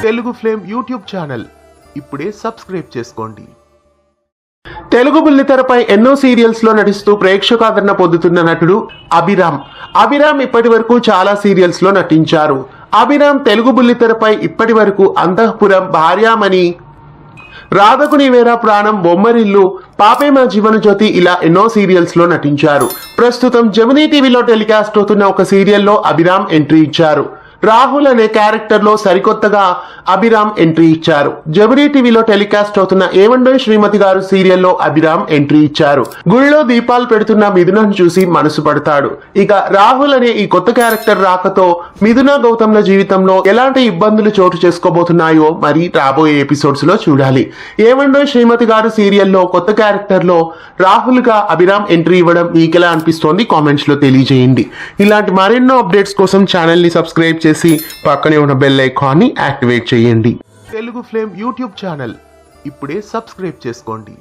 Telugu flame YouTube channel ఇప్పుడే subscribe చేసుకోండి. తెలుగు బుల్లితెరపై ఎన్నో సీరియల్స్ లో నటిస్తూ ప్రేక్షకాదరణ పొందుతున్న నటుడు అభిరామ్ ఇప్పటి వరకు చాలా సీరియల్స్ లో నటించారు. అభిరామ్ తెలుగు బుల్లితెరపై ఇప్పటి వరకు అంతఃపురం, భార్యామణి, రాధకు నీవేరా ప్రాణం, బొమ్మరిల్లు, పాపే మా జీవన జ్యోతి ఇలా ఎన్నో సీరియల్స్ లో నటించారు. ప్రస్తుతం జెమినీ టీవీలో టెలికాస్ట్ అవుతున్న ఒక సీరియల్లో అభిరామ్ ఎంట్రీ ఇచ్చారు. రాహుల్ అనే క్యారెక్టర్ లో సరికొత్తగా అభిరామ్ ఎంట్రీ ఇచ్చారు. జెమినీ టీవీలో టెలికాస్ట్ అవుతున్న ఏమండోయ్ శ్రీమతి గారు సీరియల్లో అభిరామ్ ఎంట్రీ ఇచ్చారు. గుళ్ళో దీపాలు పెడుతున్న మిథునను చూసి మనసు పడతాడు. ఇక రాహుల్ అనే ఈ కొత్త క్యారెక్టర్ రాకతో మిథున, గౌతమ్ల జీవితంలో ఎలాంటి ఇబ్బందులు చోటు చేసుకోబోతున్నాయో మరి రాబోయే ఎపిసోడ్స్ లో చూడాలి. ఏమండోయ్ శ్రీమతి గారు సీరియల్లో కొత్త క్యారెక్టర్ లో రాహుల్ గా అభిరామ్ ఎంట్రీ ఇవ్వడం మీకెలా అనిపిస్తోంది కామెంట్స్ లో తెలియజేయండి. ఇలాంటి మరెన్నో అప్డేట్స్ కోసం ఛానల్ ని సబ్స్క్రైబ్ చేసి పక్కనే ఉన్న బెల్ ఐకాన్ ని యాక్టివేట్ చేయండి. తెలుగు ఫ్లేమ్ యూట్యూబ్ ఛానల్ ఇప్పుడే సబ్స్క్రైబ్ చేసుకోండి.